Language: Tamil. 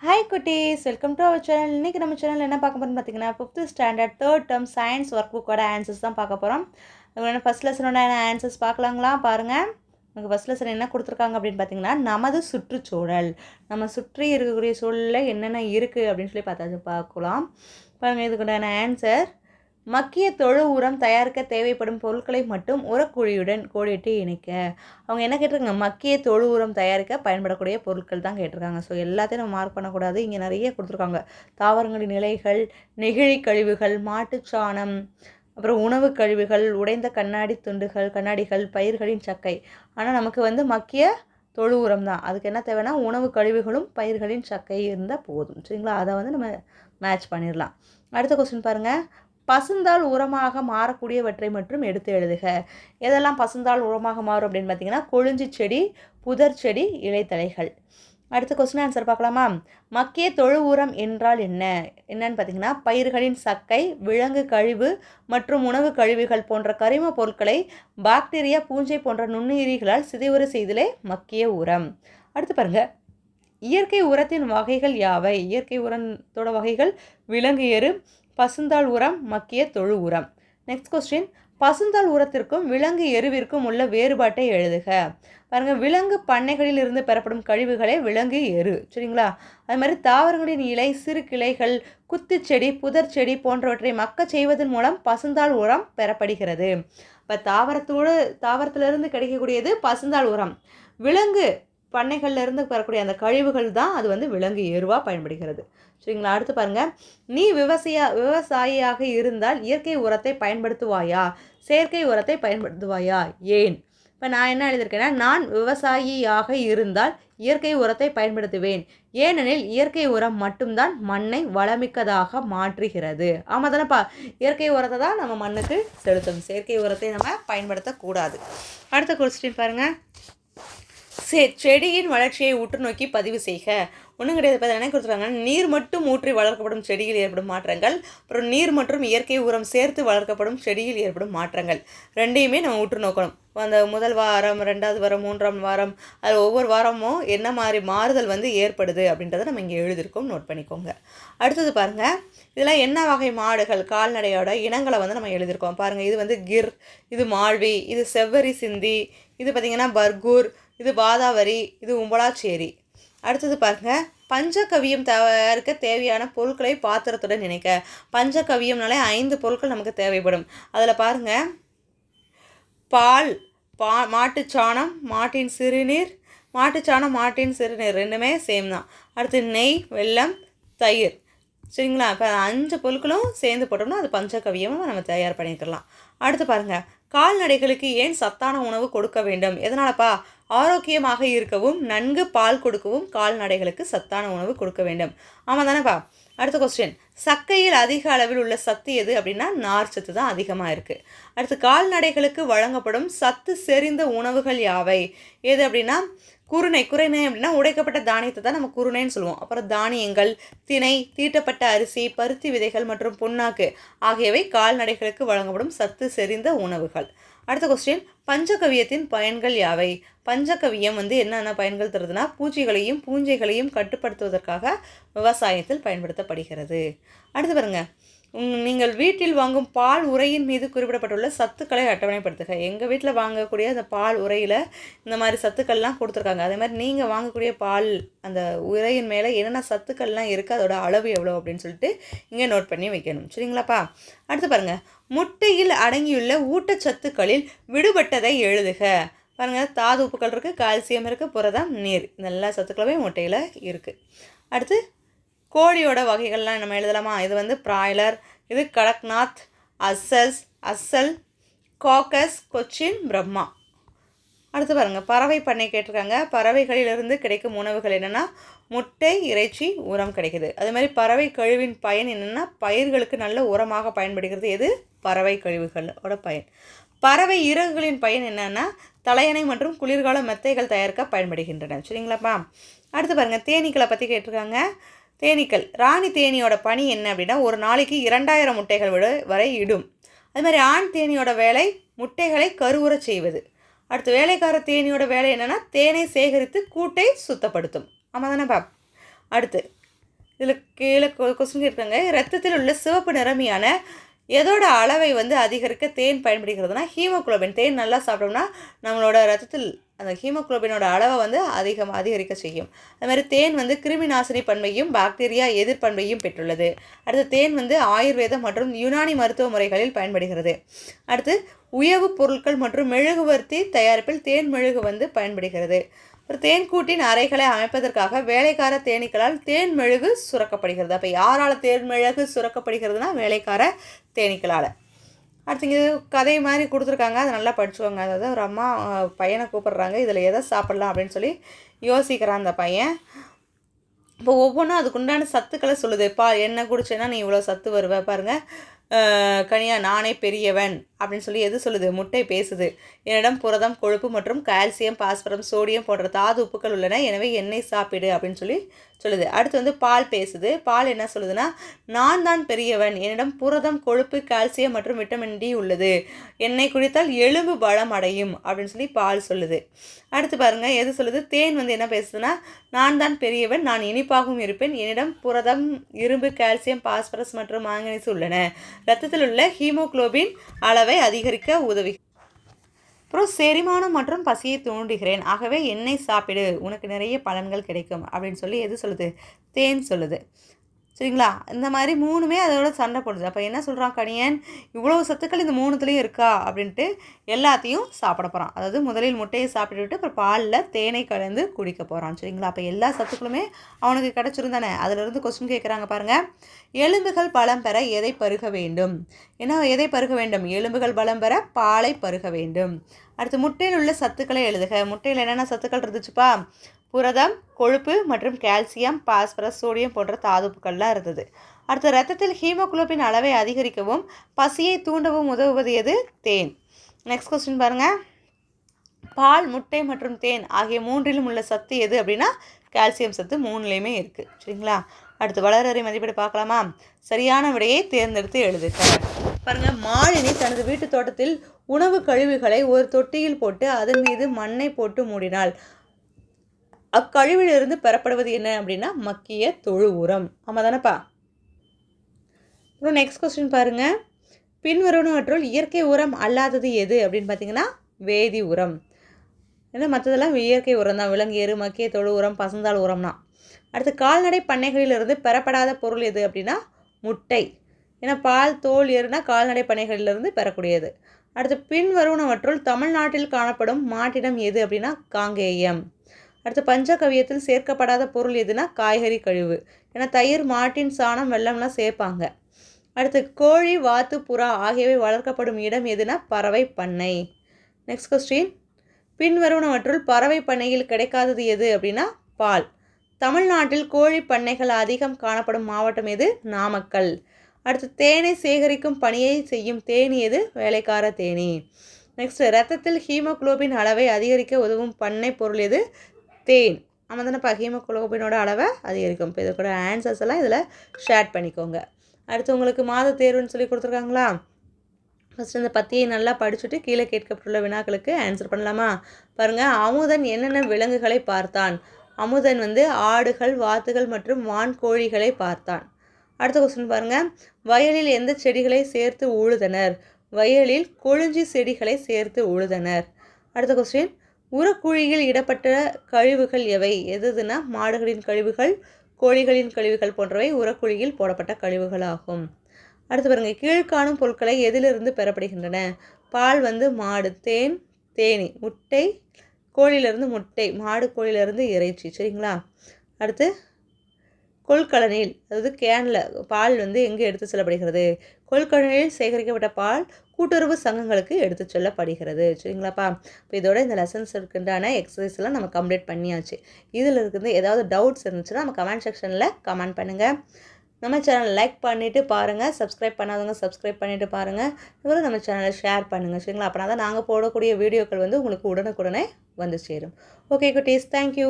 ஹாய் குட்டீஸ், வெல்கம் டு அவர் சேனல். இன்றைக்கி நம்ம சேனல் என்ன பார்க்க போகிறோம்னு பார்த்தீங்கன்னா 5th standard 3rd term science work புக்கோட ஆன்சர்ஸ் தான் பார்க்க போகிறோம். அதுக்கு ஃபஸ்ட் லெசனோட ஆன்சர்ஸ் பார்க்கலாங்களா? பாருங்கள், நமக்கு ஃபஸ்ட் லெசன் என்ன கொடுத்துருக்காங்க அப்படின்னு பார்த்தீங்கன்னா, நமது சுற்றுச்சூழல், நம்ம சுற்றி இருக்கக்கூடிய சூழலில் என்னென்ன இருக்குது அப்படின்னு சொல்லி பார்க்கலாம். பாருங்கள், இதுக்குண்டான ஆன்சர்: மக்கிய தொழு உரம் தயாரிக்க தேவைப்படும் பொருட்களை மட்டும் உரக்குழியுடன் கோடிட்டு இணைக்க. அவங்க என்ன கேட்டிருக்காங்க? மக்கிய தொழு உரம் தயாரிக்க பயன்படக்கூடிய பொருட்கள் தான் கேட்டிருக்காங்க. ஸோ எல்லாத்தையும் நம்ம மார்க் பண்ணக்கூடாது. இங்கே நிறைய கொடுத்துருக்காங்க. தாவரங்களின் இலைகள், நெகிழி கழிவுகள், மாட்டுச்சாணம், அப்புறம் உணவு கழிவுகள், உடைந்த கண்ணாடி துண்டுகள், கண்ணாடிகள், பயிர்களின் சக்கை. ஆனால் நமக்கு மக்கிய தொழு உரம் தான். அதுக்கு என்ன தேவைன்னா உணவு கழிவுகளும் பயிர்களின் சக்கை இருந்தால் போதும். சரிங்களா? அதை நம்ம மேட்ச் பண்ணிடலாம். அடுத்த கொஸ்டின் பாருங்கள். பசுந்தாள் உரமாக மாறக்கூடியவற்றை மற்றும் எடுத்து எழுதுக. எதெல்லாம் பசுந்தாள் உரமாக மாறும் அப்படின்னு பார்த்தீங்கன்னா, கொழிஞ்சி செடி, புதர் செடி, இலைத்தலைகள். அடுத்த கொஸ்டின் ஆன்சர் பார்க்கலாமா? மக்கிய தொழு உரம் என்றால் என்னன்னு பார்த்தீங்கன்னா, பயிர்களின் சக்கை, விலங்கு கழிவு மற்றும் உணவு கழிவுகள் போன்ற கரிம பொருட்களை பாக்டீரியா, பூஞ்சை போன்ற நுண்ணுயிரிகளால் சிதைவுறு செய்தலே மக்கிய உரம். அடுத்து பாருங்க, இயற்கை உரத்தின் வகைகள் யாவை? இயற்கை உரத்தோட வகைகள்: விலங்கு எரு, பசுந்தாள் உரம், மக்கிய தொழு உரம். நெக்ஸ்ட் கொஸ்டின்: பசுந்தாள் உரத்திற்கும் விலங்கு எருவிற்கும் உள்ள வேறுபாட்டை எழுதுக. பாருங்கள், விலங்கு பண்ணைகளில் இருந்து பெறப்படும் கழிவுகளே விலங்கு எரு. சரிங்களா? அது மாதிரி தாவரங்களின் இலை, சிறு கிளைகள், குத்துச்செடி, புதர் செடி போன்றவற்றை மக்க செய்வதன் மூலம் பசுந்தாள் உரம் பெறப்படுகிறது. இப்போ தாவரத்திலிருந்து கிடைக்கக்கூடியது பசுந்தாள் உரம். விலங்கு பண்ணைகள்ல இருந்து பெறக்கூடிய அந்த கழிவுகள் தான் அது விலங்கு எருவாக பயன்படுகிறது. சரிங்களா? அடுத்து பாருங்கள், நீ விவசாயியாக இருந்தால் இயற்கை உரத்தை பயன்படுத்துவாயா, செயற்கை உரத்தை பயன்படுத்துவாயா, ஏன்? இப்போ நான் என்ன எழுதியிருக்கேன்னா, நான் விவசாயியாக இருந்தால் இயற்கை உரத்தை பயன்படுத்துவேன், ஏனெனில் இயற்கை உரம் மட்டும்தான் மண்ணை வளமிக்கதாக மாற்றுகிறது. ஆமாம் தானேப்பா? இயற்கை உரத்தை தான் நம்ம மண்ணுக்கு செலுத்தணும், செயற்கை உரத்தை நம்ம பயன்படுத்தக்கூடாது. அடுத்த கொஸ்டின் பாருங்கள். செடியின் வளர்ச்சியை உற்று நோக்கி பதிவு செய்க. ஒன்றும் கிடையாது. இப்போ என்ன கொடுத்துருக்காங்க? நீர் மட்டும் ஊற்றி வளர்க்கப்படும் செடியில் ஏற்படும் மாற்றங்கள், அப்புறம் நீர் மற்றும் இயற்கை உரம் சேர்த்து வளர்க்கப்படும் செடியில் ஏற்படும் மாற்றங்கள், ரெண்டையுமே நம்ம உற்று நோக்கணும். அந்த முதல் வாரம், 2வது வாரம், 3ஆம் வாரம், அது ஒவ்வொரு வாரமும் என்ன மாதிரி மாறுதல் ஏற்படுது அப்படின்றத நம்ம இங்கே எழுதியிருக்கோம், நோட் பண்ணிக்கோங்க. அடுத்தது பாருங்கள், இதெல்லாம் என்ன வகை மாடுகள், கால்நடையோட இனங்களை நம்ம எழுதியிருக்கோம். பாருங்கள், இது கிர், இது மாழ்வி, இது செவ்வரி சிந்தி, இது பார்த்திங்கன்னா பர்கூர், இது பாதாவரி, இது உம்பலாச்சேரி. அடுத்தது பாருங்கள், பஞ்சகவியம் தயாரிக்க தேவையான பொருட்களை பாத்திரத்துடன் இணைக்க. பஞ்சகவியம்னாலே 5 பொருட்கள் நமக்கு தேவைப்படும். அதில் பாருங்கள், பால், மாட்டுச்சாணம், மாட்டின் சிறுநீர், ரெண்டுமே சேம் தான். அடுத்து நெய், வெல்லம், தயிர். சரிங்களா? இப்போ 5 பொருட்களும் சேர்ந்து போட்டோம்னா அது பஞ்சகவியமாக நம்ம தயார் பண்ணிக்கலாம். அடுத்து பாருங்கள், கால்நடைகளுக்கு ஏன் சத்தான உணவு கொடுக்க வேண்டும்? எதனாலப்பா? ஆரோக்கியமாக இருக்கவும் நன்கு பால் கொடுக்கவும் கால்நடைகளுக்கு சத்தான உணவு கொடுக்க வேண்டும். ஆமாம் தானேப்பா? அடுத்த கொஸ்டின்: சக்கையில் அதிக அளவில் உள்ள சத்து எது அப்படின்னா, நார் சத்து தான் அதிகமாக இருக்குது. அடுத்து, கால்நடைகளுக்கு வழங்கப்படும் சத்து செறிந்த உணவுகள் யாவை? எது அப்படின்னா, குருணை அப்படின்னா உடைக்கப்பட்ட தானியத்தை தான் நம்ம குருணைன்னு சொல்லுவோம். அப்புறம் தானியங்கள், திணை, தீட்டப்பட்ட அரிசி, பருத்தி விதைகள் மற்றும் புண்ணாக்கு ஆகியவை கால்நடைகளுக்கு வழங்கப்படும் சத்து செறிந்த உணவுகள். அடுத்த கொஸ்டின்: பஞ்சகவியத்தின் பயன்கள் யாவை? பஞ்சகவியம் என்னென்ன பயன்கள் தருதுன்னா, பூச்சிகளையும் பூஞ்சைகளையும் கட்டுப்படுத்துவதற்காக விவசாயத்தில் பயன்படுத்தப்படுகிறது. அடுத்து பாருங்க, நீங்கள் வீட்டில் வாங்கும் பால் உரையின் மீது குறிப்பிடப்பட்டுள்ள சத்துக்களை அட்டவணைப்படுத்துக. எங்கள் வீட்டில் வாங்கக்கூடிய அந்த பால் உரையில் இந்த மாதிரி சத்துக்கள்லாம் கொடுத்துருக்காங்க. அதே மாதிரி நீங்கள் வாங்கக்கூடிய பால் அந்த உரையின் மேலே என்னென்ன சத்துக்கள்லாம் இருக்குது, அதோட அளவு எவ்வளோ அப்படின்னு சொல்லிட்டு இங்கே நோட் பண்ணி வைக்கணும். சரிங்களாப்பா? அடுத்து பாருங்கள், முட்டையில் அடங்கியுள்ள ஊட்டச்சத்துக்களில் விடுபட்டதை எழுதுக. பாருங்கள், தாது உப்புக்கள் இருக்குது, கால்சியம் இருக்குது, புரதம், நீர், இந்த எல்லா சத்துக்களுமே முட்டையில் இருக்குது. அடுத்து, கோழியோட வகைகள்லாம் நம்ம எழுதலாமா? இது பிராய்லர், இது கடக்நாத், அசல், காக்கஸ், கொச்சின், பிரம்மா. அடுத்து பாருங்கள், பறவை பண்ணை கேட்டிருக்காங்க. பறவைகளிலிருந்து கிடைக்கும் உணவுகள் என்னென்னா, முட்டை, இறைச்சி, உரம் கிடைக்குது. அதே மாதிரி பறவை கழிவின் பயன் என்னென்னா, பயிர்களுக்கு நல்ல உரமாக பயன்படுகிறது. எது? பறவை கழிவுகளோட பயன். பறவை இறகுகளின் பயன் என்னென்னா, தலையணை மற்றும் குளிர்கால மெத்தைகள் தயாரிக்க பயன்படுகின்றன. சரிங்களாப்பா? அடுத்து பாருங்கள், தேனீக்களை பற்றி கேட்டிருக்காங்க. தேனீக்கள், ராணி தேனியோட பணி என்ன அப்படின்னா, ஒரு நாளைக்கு 2000 முட்டைகள் வரை இடும். அது மாதிரி ஆண் தேனியோட வேலை முட்டைகளை கருவுற செய்வது. அடுத்து, வேலைக்கார தேனியோட வேலை என்னென்னா, தேனை சேகரித்து கூட்டை சுத்தப்படுத்தும். ஆமாம் தானேப்பா? அடுத்து, இதில் கீழே கொஸ்டின் கேட்குறாங்க, ரத்தத்தில் உள்ள சிவப்பு நிறமியான எதோட அளவை வந்து அதிகரிக்க தேன் பயன்படுகிறதுனா ஹீமோகுளோபின். தேன் நல்லா சாப்பிட்டோம்னா நம்மளோட ரத்தத்தில் அந்த ஹீமோகுளோபினோட அளவை வந்து அதிகரிக்க செய்யும். அதுமாதிரி தேன் வந்து கிருமி நாசினி பண்பையும் பாக்டீரியா எதிர்ப்பண்பையும் பெற்றுள்ளது. அடுத்து தேன் வந்து ஆயுர்வேதம் மற்றும் யுனானி மருத்துவ முறைகளில் பயன்படுகிறது. அடுத்து உயவு பொருட்கள் மற்றும் மெழுகுவர்த்தி தயாரிப்பில் தேன் மெழுகு வந்து பயன்படுகிறது. ஒரு தேன்கூட்டின் அறைகளை அமைப்பதற்காக வேலைக்கார தேனீக்களால் தேன் மெழுகு சுரக்கப்படுகிறது. அப்போ யாரால் தேன் மெழுகு சுரக்கப்படுகிறதுனா வேலைக்கார தேனீக்களால். அடுத்து இங்கே கதை மாதிரி கொடுத்துருக்காங்க, அதை நல்லா படிச்சுவாங்க. அதாவது ஒரு அம்மா பையனை கூப்பிட்றாங்க, இதில் எதை சாப்பிட்லாம் அப்படின்னு சொல்லி யோசிக்கிறான் அந்த பையன். இப்போ ஒவ்வொன்றும் அதுக்குண்டான சத்துக்களை சொல்லுது. என்ன குடிச்சேன்னா நீ இவ்வளோ சத்து வருவ பாருங்கள். கனியா நானே பெரியவன் அப்படின்னு சொல்லி எது சொல்லுது? முட்டை பேசுது. என்னிடம் புரதம், கொழுப்பு மற்றும் கால்சியம், பாஸ்பரம், சோடியம் போன்ற தாது உப்புக்கள் உள்ளன, எனவே எண்ணெய் சாப்பிடு அப்படின்னு சொல்லி சொல்லுது. அடுத்து வந்து பால் பேசுது. பால் என்ன சொல்லுதுன்னா, நான் தான் பெரியவன், என்னிடம் புரதம், கொழுப்பு, கால்சியம் மற்றும் விட்டமின் டி உள்ளது, எண்ணெய் குடித்தால் எலும்பு பலம் அடையும் அப்படின்னு சொல்லி பால் சொல்லுது. அடுத்து பாருங்கள் எது சொல்லுது? தேன் வந்து என்ன பேசுதுன்னா, நான் தான் பெரியவன், நான் இனிப்பாகவும் இருப்பேன், என்னிடம் புரதம், இரும்பு, கால்சியம், பாஸ்பரஸ் மற்றும் மாங்கனீசு உள்ளன, இரத்தத்தில் உள்ள ஹீமோகுளோபின் அளவை அதிகரிக்க உதவி. அப்புறம் செரிமானம் மற்றும் பசியை தூண்டுகிறேன், ஆகவே எண்ணெய் சாப்பிடு, உனக்கு நிறைய பலன்கள் கிடைக்கும் அப்படின்னு சொல்லி எது சொல்லுது? தேன் சொல்லுது. சரிங்களா? இந்த மாதிரி மூணுமே அதோட சண்டை போடுது. அப்போ என்ன சொல்கிறான் கணியன்? இவ்வளோ சத்துக்கள் இந்த மூணுத்துலேயும் இருக்கா அப்படின்ட்டு எல்லாத்தையும் சாப்பிட போகிறான். அதாவது முதலில் முட்டையை சாப்பிட்டுவிட்டு அப்புறம் பாலில் தேனை கலந்து குடிக்க போகிறான். சரிங்களா? அப்போ எல்லா சத்துக்களுமே அவனுக்கு கிடச்சிருந்தானே. அதிலிருந்து கொஸ்டின் கேட்குறாங்க பாருங்கள். எலும்புகள் பலம் பெற எதை பருக வேண்டும்? ஏன்னா எதை பருக வேண்டும்? எலும்புகள் பலம் பெற பாலை பருக வேண்டும். அடுத்து முட்டையில் உள்ள சத்துக்களை எழுதுக. முட்டையில் என்னென்ன சத்துக்கள் இருந்துச்சுப்பா? புரதம், கொழுப்பு மற்றும் கால்சியம், பாஸ்பரஸ், சோடியம் போன்ற தாதுப்புக்கள்லாம் இருந்தது. அடுத்து ரத்தத்தில் ஹீமோகுளோபின் அளவை அதிகரிக்கவும் பசியை தூண்டவும் உதவுவது எது? தேன். நெக்ஸ்ட் கொஸ்டின் பாருங்கள். பால், முட்டை மற்றும் தேன் ஆகிய மூன்றிலும் உள்ள சத்து எது அப்படின்னா கால்சியம் சத்து மூணுலேயுமே இருக்குது. சரிங்களா? அடுத்து வளரறி மதிப்பீடு பார்க்கலாமா? சரியான விடையை தேர்ந்தெடுத்து எழுதுக. பாருங்கள், மாலினி தனது வீட்டு தோட்டத்தில் உணவு கழிவுகளை ஒரு தொட்டியில் போட்டு அதன் மீது மண்ணை போட்டு மூடினாள். அக்கழிவிலிருந்து பெறப்படுவது என்ன அப்படின்னா மக்கிய தொழு உரம். ஆமாம் தானேப்பா? அப்புறம் நெக்ஸ்ட் கொஸ்டின் பாருங்கள். பின்வருவனவற்றுள் இயற்கை உரம் அல்லாதது எது அப்படின்னு பார்த்தீங்கன்னா வேதி உரம். ஏன்னா மற்றதெல்லாம் இயற்கை உரம் தான். விலங்கு எரு, மக்கிய தொழு உரம், பசுந்தாள் உரம்னா. அடுத்து கால்நடை பண்ணைகளிலிருந்து பெறப்படாத பொருள் எது அப்படின்னா முட்டை. ஏன்னா பால், தோல், எருனா கால்நடை பண்ணைகளிலிருந்து பெறக்கூடியது. அடுத்து பின்வருவனவற்றுள் தமிழ்நாட்டில் காணப்படும் மாட்டினம் எது அப்படின்னா காங்கேயம். அடுத்து பஞ்சகவியத்தில் சேர்க்கப்படாத பொருள் எதுனா காய்கறி கழிவு. ஏன்னா தயிர், மாட்டின் சாணம், வெள்ளம்லாம் சேர்ப்பாங்க. அடுத்து கோழி, வாத்து, புறா ஆகியவை வளர்க்கப்படும் இடம் எதுனா பறவை பண்ணை. Next question. பின்வருவனவற்றுள் பறவை பண்ணையில் கிடைக்காதது எது அப்படின்னா பால். தமிழ்நாட்டில் கோழி பண்ணைகள் அதிகம் காணப்படும் மாவட்டம் எது? நாமக்கல். அடுத்து தேனை சேகரிக்கும் பணியை செய்யும் தேனி எது? வேலைக்கார தேனி. நெக்ஸ்ட் ரத்தத்தில் ஹீமோகுளோபின் அளவை அதிகரிக்க உதவும் பண்ணை பொருள் எது? தேன். ஆமாம் தானேப்பா? ஹீமோகுளோபினோட அளவை அதிகரிக்கும். இப்போ இதோட ஆன்சர்ஸ் எல்லாம் இதில் ஷேர் பண்ணிக்கோங்க. அடுத்து உங்களுக்கு மாத தேர்வுன்னு சொல்லி கொடுத்துருக்காங்களா? ஃபஸ்ட்டு இந்த பத்தியை நல்லா படிச்சுட்டு கீழே கேட்கப்பட்டுள்ள வினாக்களுக்கு ஆன்சர் பண்ணலாமா? பாருங்கள், அமுதன் என்னென்ன விலங்குகளை பார்த்தான்? அமுதன் வந்து ஆடுகள், வாத்துகள் மற்றும் வான்கோழிகளை பார்த்தான். அடுத்த கொஸ்டின் பாருங்கள். வயலில் எந்த செடிகளை சேர்த்து உழுதனர்? வயலில் கொழிஞ்சி செடிகளை சேர்த்து உழுதனர். அடுத்த கொஸ்டின். உரக்குழியில் இடப்பட்ட கழிவுகள் எவை? எதுனா மாடுகளின் கழிவுகள், கோழிகளின் கழிவுகள் போன்றவை உரக்குழியில் போடப்பட்ட கழிவுகளாகும். அடுத்து பாருங்கள். கீழ்காணும் பொருட்களை எதிலிருந்து பெறப்படுகின்றன? பால் வந்து மாடு, தேன் தேனி, முட்டை கோழியிலேருந்து முட்டை, மாடு கோழியிலேருந்து இறைச்சி. சரிங்களா? அடுத்து கொள்கலனில், அதாவது கேனில் பால் வந்து எங்கே எடுத்து செல்லப்படுகிறது? கொள்கலனில் சேகரிக்கப்பட்ட பால் கூட்டுறவு சங்கங்களுக்கு எடுத்து செல்லப்படுகிறது. சரிங்களாப்பா? இப்போ இதோட இந்த லெசன்ஸ் இருக்கின்றான எக்ஸசைஸ்லாம் நம்ம கம்ப்ளீட் பண்ணியாச்சு. இதில் இருக்கிறது ஏதாவது டவுட்ஸ் இருந்துச்சுன்னா நம்ம கமெண்ட் செக்ஷனில் கமெண்ட் பண்ணுங்கள். நம்ம சேனலை லைக் பண்ணிவிட்டு பாருங்கள். சப்ஸ்கிரைப் பண்ணாதவங்க சப்ஸ்கிரைப் பண்ணிவிட்டு பாருங்கள். இதுவரை நம்ம சேனலை ஷேர் பண்ணுங்கள். சரிங்களா? அப்படின்னா தான் நாங்கள் போடக்கூடிய வீடியோக்கள் வந்து உங்களுக்கு உடனுக்குடனே வந்து சேரும். ஓகே குட்டீஸ், தேங்க்யூ.